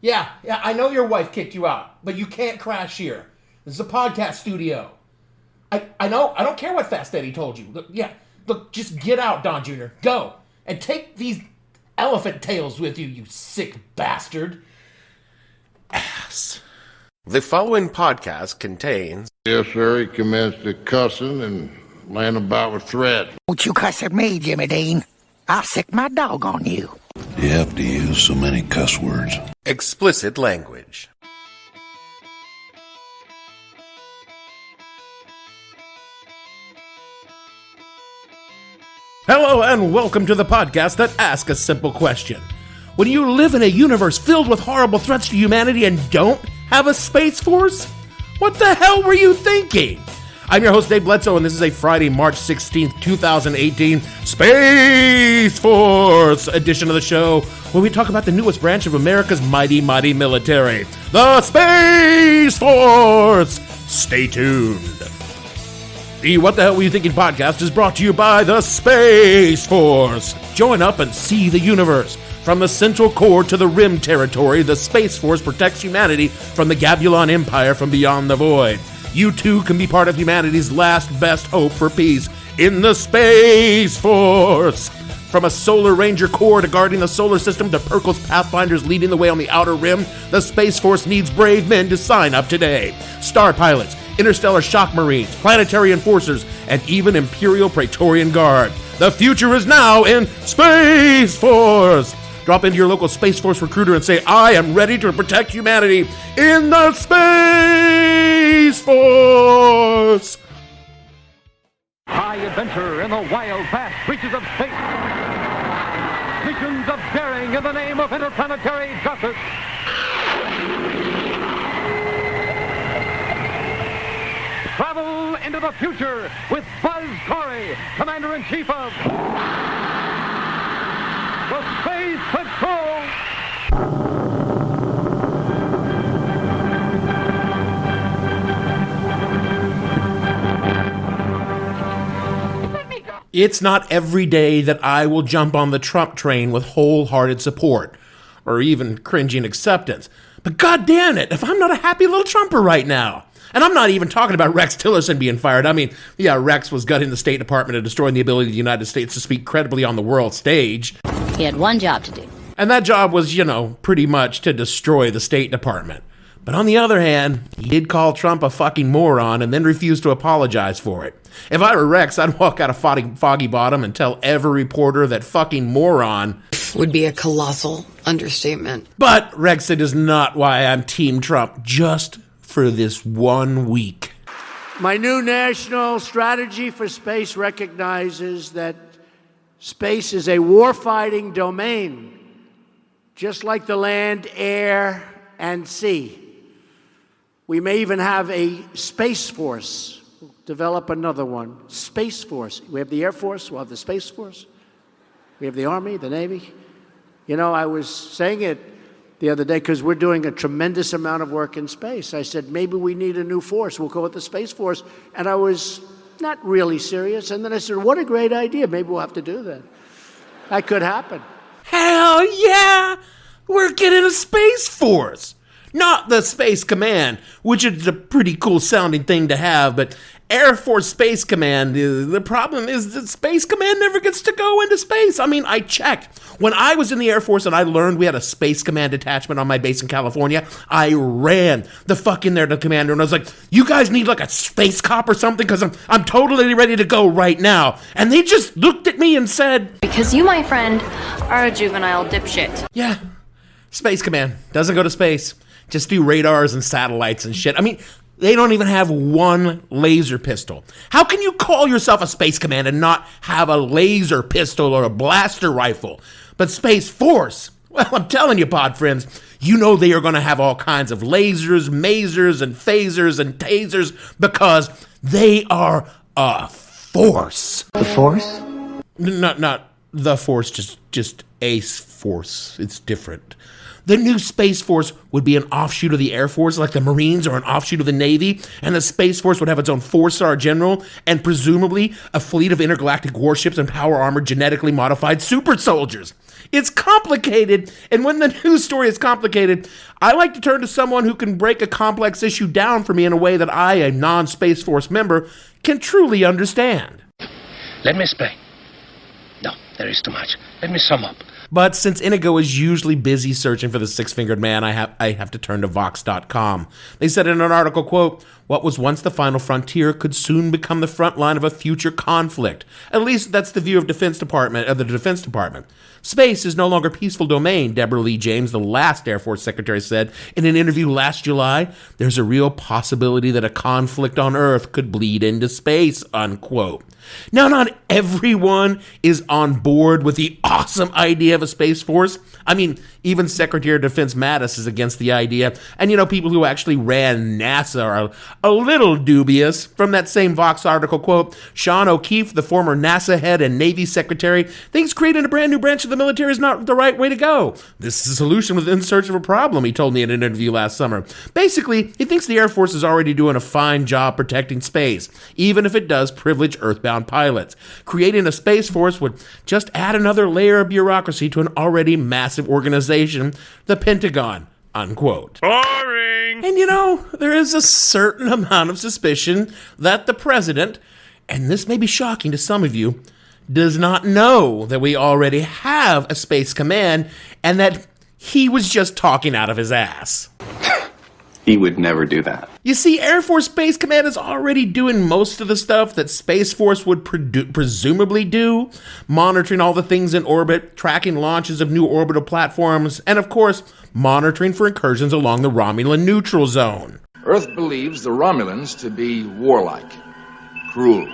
Yeah, I know your wife kicked you out, but you can't crash here. This is a podcast studio. I know, I don't care what Fast Eddie told you. Look, just get out, Don Jr. Go. And take these elephant tails with you sick bastard. Ass. The following podcast contains... Yes, sir, he commenced to cussing and laying about with threats. Don't you cuss at me, Jimmy Dean. I'll sick my dog on you. You have to use so many cuss words. Explicit language. Hello and welcome to the podcast that asks a simple question. When you live in a universe filled with horrible threats to humanity and don't have a space force? What the hell were you thinking? I'm your host, Dave Bledsoe, and this is a Friday, March 16th, 2018 Space Force edition of the show, where we talk about the newest branch of America's mighty, mighty military, the Space Force. Stay tuned. The What the Hell Were You Thinking podcast is brought to you by the Space Force. Join up and see the universe. From the central core to the rim territory, the Space Force protects humanity from the Gabulon Empire from beyond the void. You too can be part of humanity's last best hope for peace in the Space Force. From a Solar Ranger Corps to guarding the solar system to Perkle's Pathfinders leading the way on the outer rim, the Space Force needs brave men to sign up today. Star pilots, interstellar shock marines, planetary enforcers, and even Imperial Praetorian Guard. The future is now in Space Force. Drop into your local Space Force recruiter and say, I am ready to protect humanity in the Space Force. High adventure in the wild, vast reaches of space. Missions of daring in the name of interplanetary justice. Travel into the future with Buzz Corey, Commander-in-Chief of the Space Patrol. It's not every day that I will jump on the Trump train with wholehearted support, or even cringing acceptance. But goddamn it, if I'm not a happy little Trumper right now. And I'm not even talking about Rex Tillerson being fired. I mean, yeah, Rex was gutting the State Department and destroying the ability of the United States to speak credibly on the world stage. He had one job to do. And that job was, pretty much to destroy the State Department. But on the other hand, he did call Trump a fucking moron and then refused to apologize for it. If I were Rex, I'd walk out of Foggy Bottom and tell every reporter that fucking moron would be a colossal understatement. But Brexit is not why I'm Team Trump, just for this 1 week. My new national strategy for space recognizes that space is a warfighting domain, just like the land, air, and sea. We may even have a Space Force. We'll develop another one. Space Force. We have the Air Force, we'll have the Space Force. We have the Army, the Navy. I was saying it the other day because we're doing a tremendous amount of work in space. I said, maybe we need a new force. We'll call it the Space Force. And I was not really serious. And then I said, what a great idea. Maybe we'll have to do that. That could happen. Hell yeah! We're getting a Space Force. Not the Space Command, which is a pretty cool sounding thing to have, but Air Force Space Command, the problem is that Space Command never gets to go into space. I mean, I checked. When I was in the Air Force and I learned we had a Space Command detachment on my base in California, I ran the fuck in there to the commander and I was like, you guys need like a space cop or something? Because I'm totally ready to go right now. And they just looked at me and said, because you, my friend, are a juvenile dipshit. Yeah, Space Command doesn't go to space. Just do radars and satellites and shit. I mean, they don't even have one laser pistol. How can you call yourself a Space Command and not have a laser pistol or a blaster rifle? But Space Force, well, I'm telling you, pod friends, you know they are going to have all kinds of lasers, masers, and phasers and tasers because they are a force. The Force? Not the Force, just a force. It's different. The new Space Force would be an offshoot of the Air Force, like the Marines, or an offshoot of the Navy, and the Space Force would have its own 4-star general, and presumably a fleet of intergalactic warships and power-armored, genetically modified super soldiers. It's complicated, and when the news story is complicated, I like to turn to someone who can break a complex issue down for me in a way that I, a non-Space Force member, can truly understand. Let me explain. No, there is too much. Let me sum up. But since Inigo is usually busy searching for the six-fingered man, I have to turn to Vox.com. They said in an article, quote, "What was once the final frontier could soon become the front line of a future conflict. At least that's the view of the Defense Department. Space is no longer peaceful domain," Deborah Lee James, the last Air Force Secretary, said in an interview last July. "There's a real possibility that a conflict on Earth could bleed into space," unquote. Now, not everyone is on board with the awesome idea of a Space Force. I mean, even Secretary of Defense Mattis is against the idea. And, people who actually ran NASA are a little dubious. From that same Vox article, quote, "Sean O'Keefe, the former NASA head and Navy Secretary, thinks creating a brand new branch of the military is not the right way to go. This is a solution within search of a problem," he told me in an interview last summer. Basically, he thinks the Air Force is already doing a fine job protecting space, even if it does privilege Earthbound pilots. Creating a Space Force would just add another layer of bureaucracy to an already massive organization, the Pentagon, unquote. Boring! And there is a certain amount of suspicion that the president, and this may be shocking to some of you, does not know that we already have a Space Command and that he was just talking out of his ass. He would never do that. You see, Air Force Space Command is already doing most of the stuff that Space Force would presumably do, monitoring all the things in orbit, tracking launches of new orbital platforms, and of course, monitoring for incursions along the Romulan neutral zone. Earth believes the Romulans to be warlike, cruel,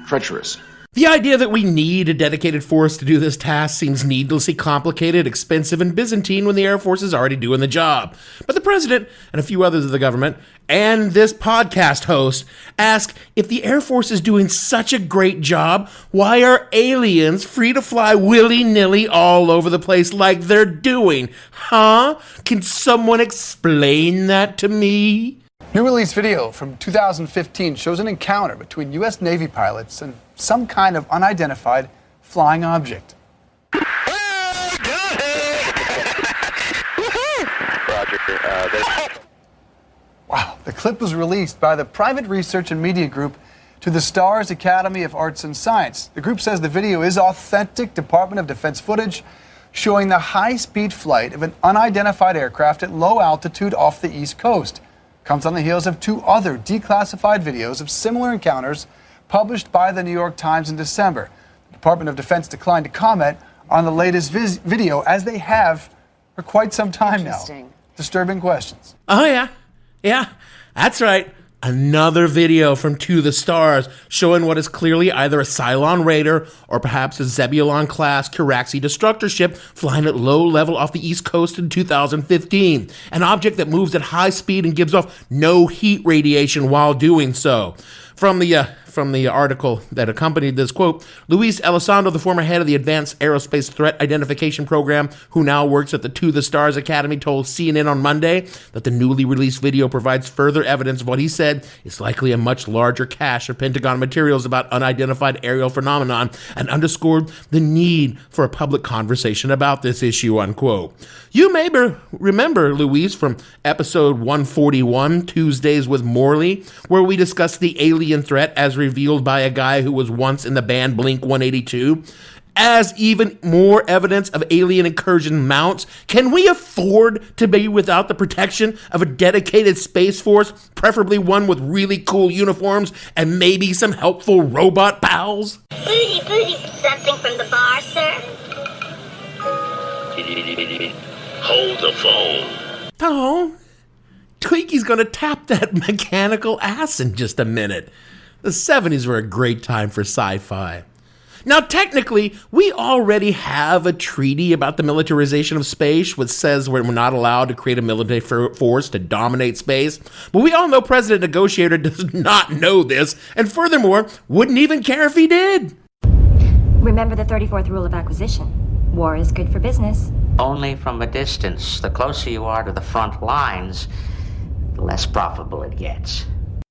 treacherous. The idea that we need a dedicated force to do this task seems needlessly complicated, expensive, and Byzantine when the Air Force is already doing the job. But the president and a few others of the government and this podcast host ask, if the Air Force is doing such a great job, why are aliens free to fly willy-nilly all over the place like they're doing? Huh? Can someone explain that to me? New release video from 2015 shows an encounter between U.S. Navy pilots and some kind of unidentified flying object. Wow, the clip was released by the private research and media group To the Stars Academy of Arts and Science. The group says the video is authentic Department of Defense footage showing the high-speed flight of an unidentified aircraft at low altitude off the East Coast. Comes on the heels of two other declassified videos of similar encounters published by the New York Times in December. The Department of Defense declined to comment on the latest video, as they have for quite some time now. Disturbing questions. Oh, yeah, that's right. Another video from To the Stars showing what is clearly either a Cylon Raider or perhaps a Zebulon-class Kiraxi destructor ship flying at low level off the East Coast in 2015. An object that moves at high speed and gives off no heat radiation while doing so. From the article that accompanied this, quote, Luis Elizondo, the former head of the Advanced Aerospace Threat Identification Program, who now works at the To the Stars Academy, told CNN on Monday that the newly released video provides further evidence of what he said is likely a much larger cache of Pentagon materials about unidentified aerial phenomenon, and underscored the need for a public conversation about this issue, unquote. You may remember Luis from episode 141, Tuesdays with Morley, where we discussed the alien threat as revealed by a guy who was once in the band Blink-182. As even more evidence of alien incursion mounts, can we afford to be without the protection of a dedicated Space Force, preferably one with really cool uniforms and maybe some helpful robot pals? Booty, something from the bar, sir? Hold the phone. Oh, Tweaky's gonna tap that mechanical ass in just a minute. The 70s were a great time for sci-fi. Now, technically, we already have a treaty about the militarization of space, which says we're not allowed to create a military force to dominate space. But we all know President Negotiator does not know this, and furthermore, wouldn't even care if he did. Remember the 34th rule of acquisition. War is good for business. Only from a distance. The closer you are to the front lines, the less profitable it gets.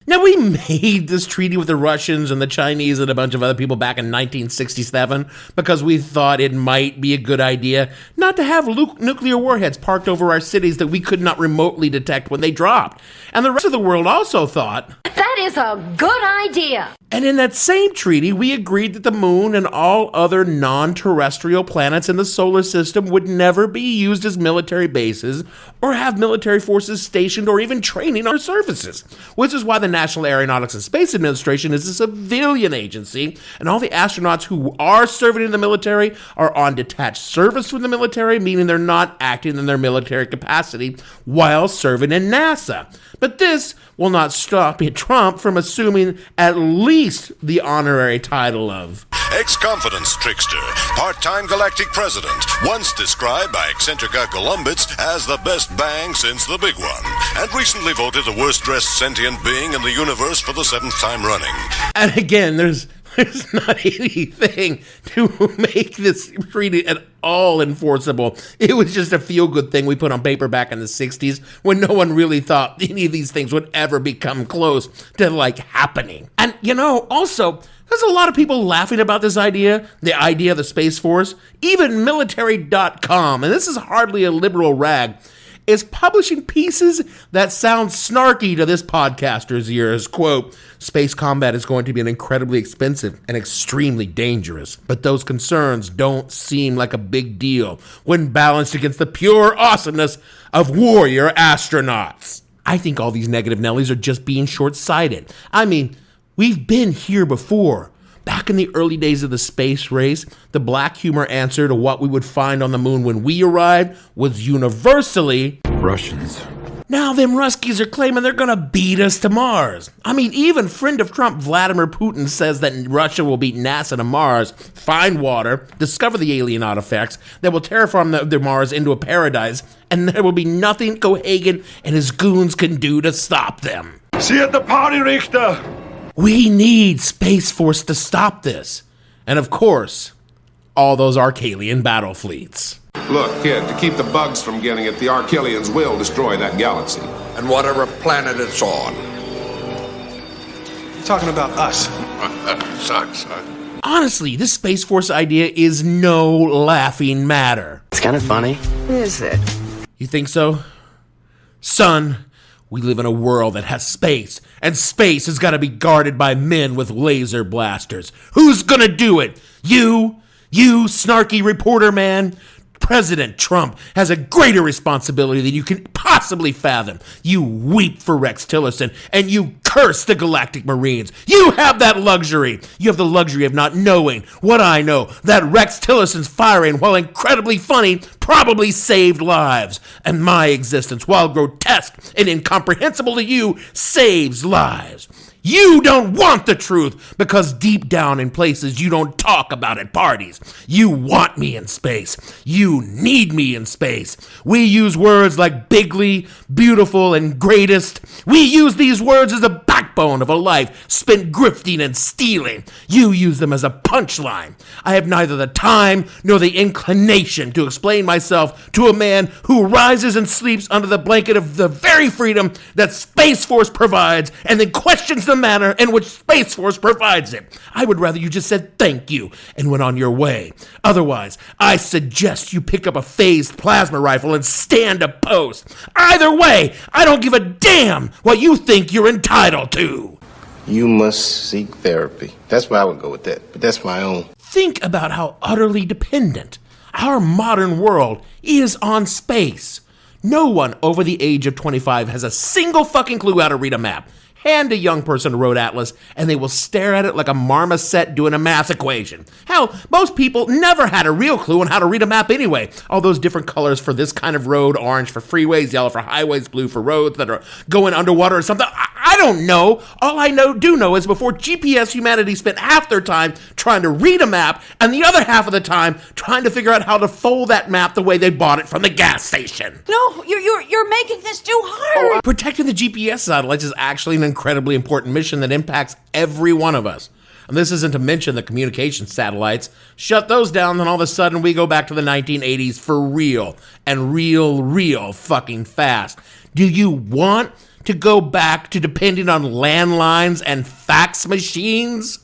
Now, we made this treaty with the Russians and the Chinese and a bunch of other people back in 1967 because we thought it might be a good idea not to have nuclear warheads parked over our cities that we could not remotely detect when they dropped. And the rest of the world also thought, that is a good idea. And in that same treaty, we agreed that the moon and all other non-terrestrial planets in the solar system would never be used as military bases or have military forces stationed or even training on our surfaces, which is why the National Aeronautics and Space Administration is a civilian agency, and all the astronauts who are serving in the military are on detached service from the military, meaning they're not acting in their military capacity while serving in NASA. But this will not stop Trump from assuming at least the honorary title of ex-confidence trickster, part-time galactic president, once described by eccentrica Columbits as the best bang since the big one, and recently voted the worst-dressed sentient being in the universe for the 7th time running. And again, there's not anything to make this treaty at all enforceable. It was just a feel-good thing we put on paper back in the 60s when no one really thought any of these things would ever become close to, happening. And, also, there's a lot of people laughing about this idea, the idea of the Space Force. Even military.com, and this is hardly a liberal rag, is publishing pieces that sound snarky to this podcaster's ears. Quote, space combat is going to be incredibly expensive and extremely dangerous, but those concerns don't seem like a big deal when balanced against the pure awesomeness of warrior astronauts. I think all these negative Nellies are just being short-sighted. I mean, we've been here before. Back in the early days of the space race, the black humor answer to what we would find on the moon when we arrived was universally Russians. Now them Ruskies are claiming they're gonna beat us to Mars. I mean, even friend of Trump, Vladimir Putin, says that Russia will beat NASA to Mars, find water, discover the alien artifacts that will terraform the Mars into a paradise, and there will be nothing Cohagen and his goons can do to stop them. See you at the party, Richter! We need Space Force to stop this. And of course, all those Archalian battle fleets. Look, kid, to keep the bugs from getting it, the Archalians will destroy that galaxy. And whatever planet it's on. You're talking about us. Sucks. Honestly, this Space Force idea is no laughing matter. It's kind of funny. Is it? You think so? Son, we live in a world that has space, and space has got to be guarded by men with laser blasters. Who's gonna do it? You, snarky reporter man? President Trump has a greater responsibility than you can possibly fathom. You weep for Rex Tillerson, and you curse the Galactic Marines. You have that luxury. You have the luxury of not knowing what I know, that Rex Tillerson's firing, while incredibly funny, probably saved lives. And my existence, while grotesque and incomprehensible to you, saves lives. You don't want the truth because deep down in places you don't talk about at parties. You want me in space. You need me in space. We use words like bigly, beautiful, and greatest. We use these words as a backbone of a life spent grifting and stealing. You use them as a punchline. I have neither the time nor the inclination to explain myself to a man who rises and sleeps under the blanket of the very freedom that Space Force provides and then questions the manner in which Space Force provides it. I would rather you just said thank you and went on your way. Otherwise, I suggest you pick up a phased plasma rifle and stand a post. Either way, I don't give a damn what you think you're entitled to. You must seek therapy. That's where I would go with that, but that's my own. Think about how utterly dependent our modern world is on space. No one over the age of 25 has a single fucking clue how to read a map. Hand a young person a road atlas, and they will stare at it like a marmoset doing a math equation. Hell, most people never had a real clue on how to read a map anyway. All those different colors for this kind of road, orange for freeways, yellow for highways, blue for roads that are going underwater or something. I don't know. All I do know is before GPS, humanity spent half their time trying to read a map, and the other half of the time trying to figure out how to fold that map the way they bought it from the gas station. No, you're making this too hard. Protecting the GPS satellites is actually an incredibly important mission that impacts every one of us. And this isn't to mention the communication satellites. Shut those down, then all of a sudden we go back to the 1980s for real. And real fucking fast. Do you want to go back to depending on landlines and fax machines?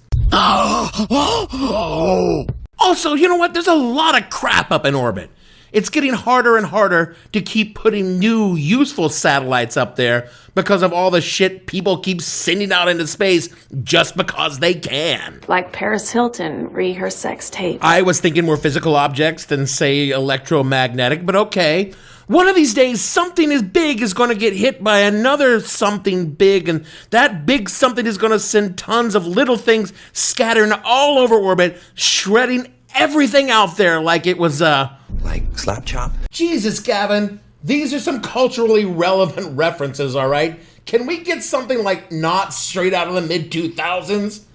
Also, you know what? There's a lot of crap up in orbit. It's getting harder and harder to keep putting new, useful satellites up there because of all the shit people keep sending out into space just because they can. Like Paris Hilton her sex tape. I was thinking more physical objects than, say, electromagnetic, but okay. One of these days, something as big is going to get hit by another something big, and that big something is going to send tons of little things scattering all over orbit, shredding everything out there like it was, like slap chop? Jesus, Gavin, these are some culturally relevant references, all right? Can we get something like not straight out of the mid-2000s?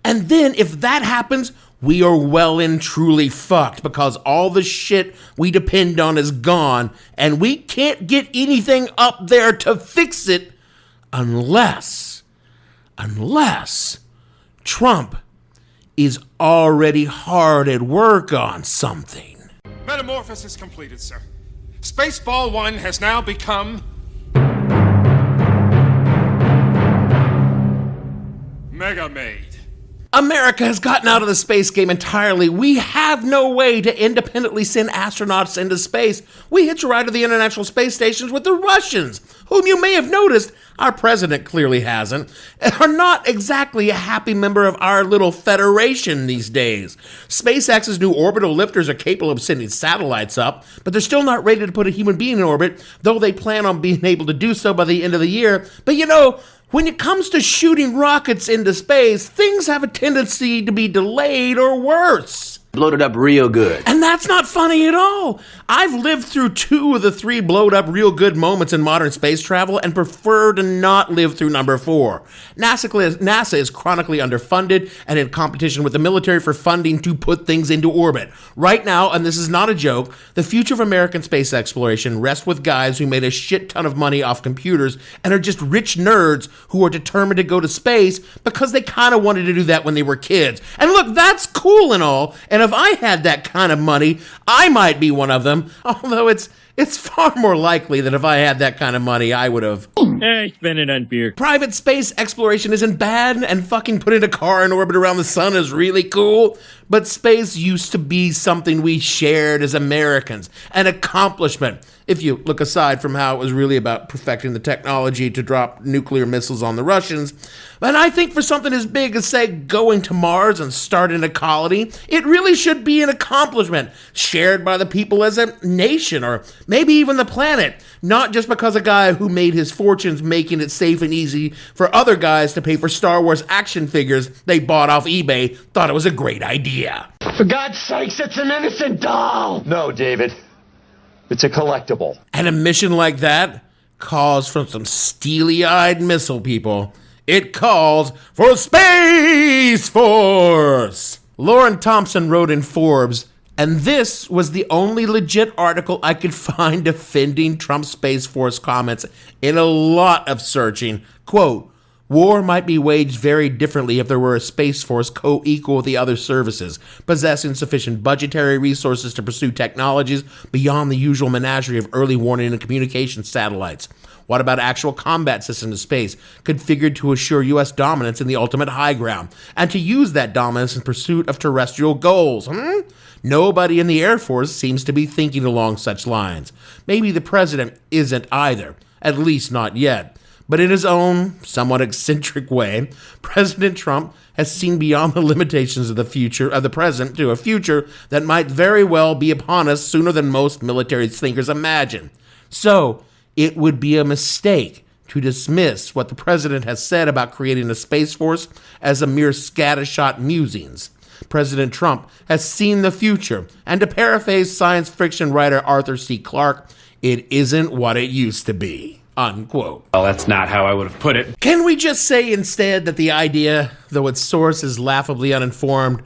And then, if that happens, we are well and truly fucked because all the shit we depend on is gone, and we can't get anything up there to fix it unless Trump is already hard at work on something. Metamorphosis completed, sir. Spaceball 1 has now become Mega Maid. America has gotten out of the space game entirely. We have no way to independently send astronauts into space. We hitch a ride to the international space stations with the Russians, whom you may have noticed, our president clearly hasn't, are not exactly a happy member of our little federation these days. SpaceX's new orbital lifters are capable of sending satellites up, but they're still not ready to put a human being in orbit, though they plan on being able to do so by the end of the year. But you know, when it comes to shooting rockets into space, things have a tendency to be delayed or worse. Bloated up real good. And that's not funny at all. I've lived through 2 of the 3 blowed up real good moments in modern space travel and prefer to not live through number 4. NASA is chronically underfunded and in competition with the military for funding to put things into orbit. Right now, and this is not a joke, the future of American space exploration rests with guys who made a shit ton of money off computers and are just rich nerds who are determined to go to space because they kind of wanted to do that when they were kids. And look, that's cool and all, and if I had that kind of money, I might be one of them. Although it's far more likely that if I had that kind of money, I would have spend it on beer. Private space exploration isn't bad, and fucking putting a car in orbit around the sun is really cool. But space used to be something we shared as Americans, an accomplishment. If you look aside from how it was really about perfecting the technology to drop nuclear missiles on the Russians. And I think for something as big as, say, going to Mars and starting a colony, it really should be an accomplishment shared by the people as a nation, or maybe even the planet. Not just because a guy who made his fortunes making it safe and easy for other guys to pay for Star Wars action figures they bought off eBay thought it was a great idea. For God's sakes, it's an innocent doll! No, David. It's a collectible. And a mission like that calls for some steely-eyed missile people. It calls for Space Force! Lauren Thompson wrote in Forbes, and this was the only legit article I could find defending Trump's Space Force comments in a lot of searching. Quote, war might be waged very differently if there were a Space Force co-equal with the other services, possessing sufficient budgetary resources to pursue technologies beyond the usual menagerie of early warning and communication satellites. What about actual combat systems in space, configured to assure U.S. dominance in the ultimate high ground, and to use that dominance in pursuit of terrestrial goals? Nobody in the Air Force seems to be thinking along such lines. Maybe the president isn't either, at least not yet. But in his own, somewhat eccentric way, President Trump has seen beyond the limitations of the present to a future that might very well be upon us sooner than most military thinkers imagine. So, it would be a mistake to dismiss what the president has said about creating a Space Force as a mere scattershot musings. President Trump has seen the future, and to paraphrase science fiction writer Arthur C. Clarke, it isn't what it used to be. Unquote. Well, that's not how I would have put it. Can we just say instead that the idea, though its source is laughably uninformed,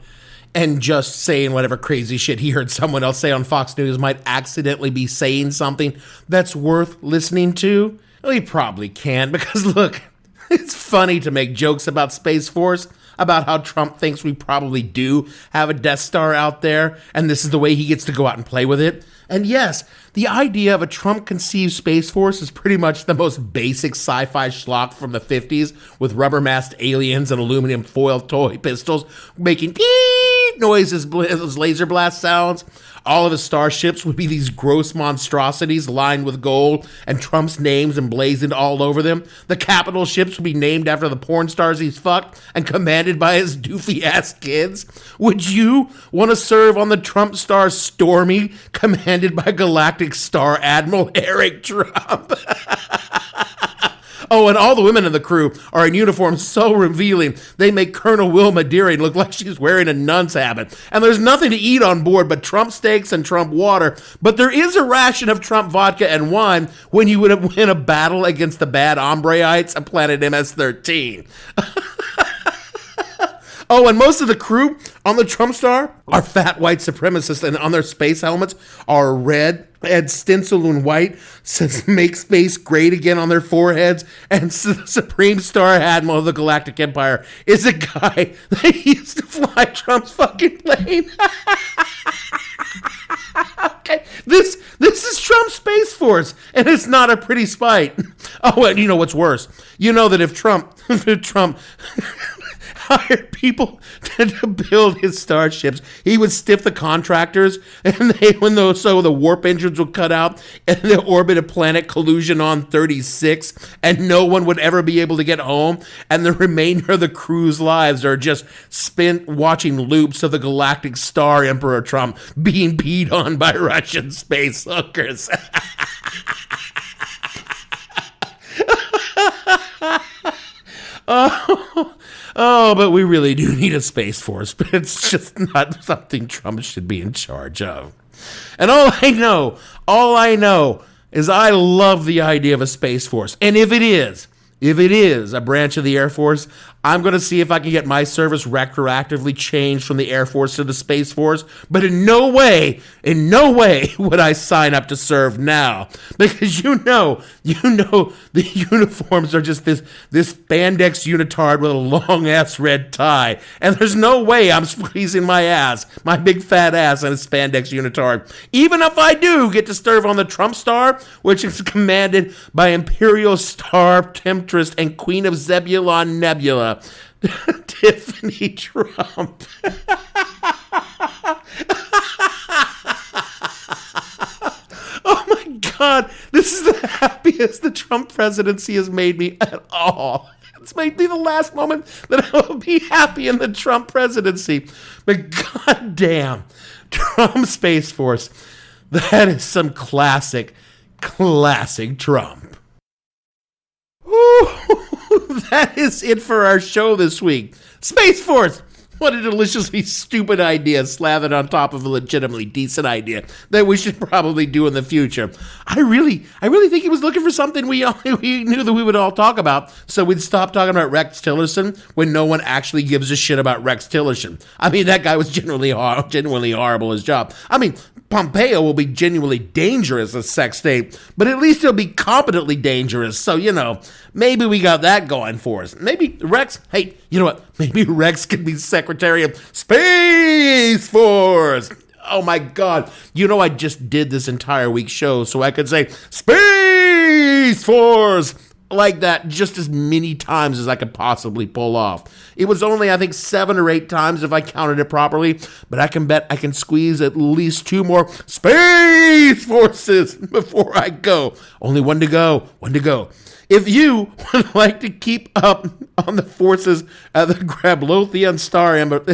and just saying whatever crazy shit he heard someone else say on Fox News might accidentally be saying something that's worth listening to? Well, he probably can, because look, it's funny to make jokes about Space Force. about how Trump thinks we probably do have a Death Star out there, and this is the way he gets to go out and play with it. And yes, the idea of a Trump-conceived Space Force is pretty much the most basic sci-fi schlock from the 50s, with rubber-masked aliens and aluminum foil toy pistols making beep noises as laser blast sounds. All of his starships would be these gross monstrosities lined with gold and Trump's names emblazoned all over them. The capital ships would be named after the porn stars he's fucked and commanded by his doofy-ass kids. Would you want to serve on the Trump star Stormy, commanded by Galactic Star Admiral Eric Trump? Oh, and all the women in the crew are in uniforms so revealing, they make Colonel Wilma Deering look like she's wearing a nun's habit. And there's nothing to eat on board but Trump steaks and Trump water, but there is a ration of Trump vodka and wine when you would win a battle against the bad hombreites of planet MS-13. Oh, and most of the crew on the Trump Star are fat white supremacists, and on their space helmets are red and stencil in white says "Make Space Great Again" on their foreheads. And the Supreme Star Admiral of the Galactic Empire is a guy that used to fly Trump's fucking plane. Okay, this is Trump's Space Force, and it's not a pretty sight. Oh, and you know what's worse? You know that if Trump hired people to build his starships, he would stiff the contractors, and the warp engines would cut out, and they orbit a planet collusion on 36, and no one would ever be able to get home, and the remainder of the crew's lives are just spent watching loops of the Galactic Star Emperor Trump being peed on by Russian space hookers. Oh, but we really do need a Space Force, but it's just not something Trump should be in charge of. And all I know is I love the idea of a Space Force. And if it is a branch of the Air Force, I'm going to see if I can get my service retroactively changed from the Air Force to the Space Force. But in no way would I sign up to serve now. Because you know, the uniforms are just this spandex unitard with a long-ass red tie. And there's no way I'm squeezing my big fat ass in a spandex unitard. Even if I do get to serve on the Trump Star, which is commanded by Imperial Star Temptress and Queen of Zebulon Nebula, Tiffany Trump. Oh my God, this is the happiest the Trump presidency has made me at all. It's made me the last moment that I will be happy in the Trump presidency. But goddamn, Trump Space Force, that is some classic Trump. Woo! That is it for our show this week. Space Force! What a deliciously stupid idea slathered on top of a legitimately decent idea that we should probably do in the future. I really think he was looking for something we knew that we would all talk about, so we'd stop talking about Rex Tillerson when no one actually gives a shit about Rex Tillerson. I mean, that guy was genuinely horrible at his job. I mean, Pompeo will be genuinely dangerous as sex tape, but at least he'll be competently dangerous. So, maybe we got that going for us. Maybe Rex, hey, you know what? Maybe Rex could be Secretary of Space Force. Oh my God. I just did this entire week's show so I could say Space Force like that just as many times as I could possibly pull off. It was only, I think, 7 or 8 times if I counted it properly, but I can bet I can squeeze at least 2 more Space Forces before I go. Only one to go. If you would like to keep up on the forces of the Grablothian Star Emperor...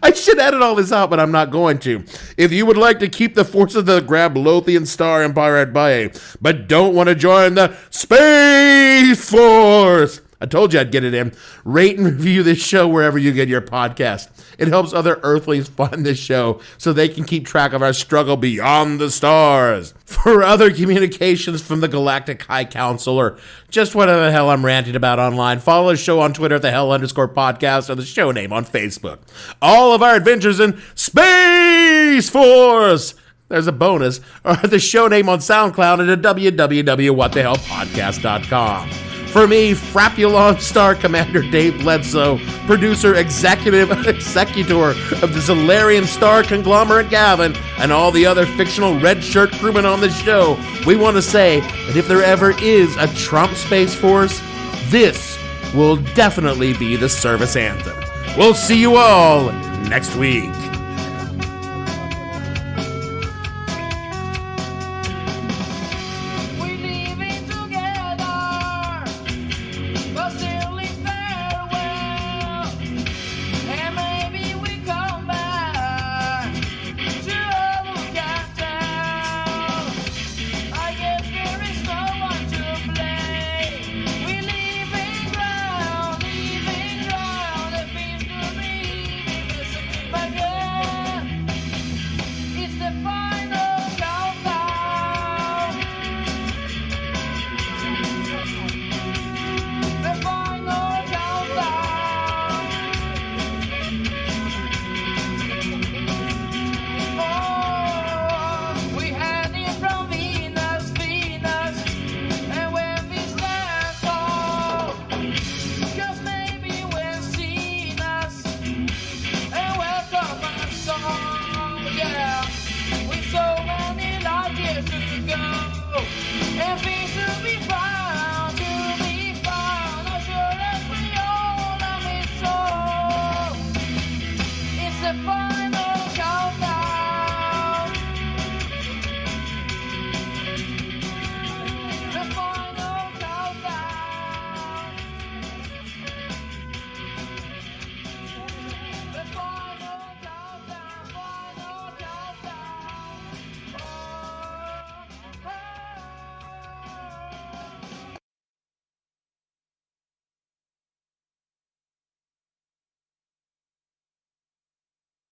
I should edit all this out, but I'm not going to. If you would like to keep the forces of the Grablothian Star Empire at bay, but don't want to join the Space Force, I told you I'd get it in. Rate and review this show wherever you get your podcast. It helps other Earthlings find this show so they can keep track of our struggle beyond the stars. For other communications from the Galactic High Council or just whatever the hell I'm ranting about online, follow the show on Twitter at @the_hell_podcast or the show name on Facebook. All of our adventures in Space Force, there's a bonus, or the show name on SoundCloud at www.whatthehellpodcast.com. For me, Frapulon Star Commander Dave Bledsoe, producer, executor of the Zolarian Star conglomerate Gavin, and all the other fictional red shirt crewmen on the show, we want to say that if there ever is a Trump Space Force, this will definitely be the service anthem. We'll see you all next week. It's the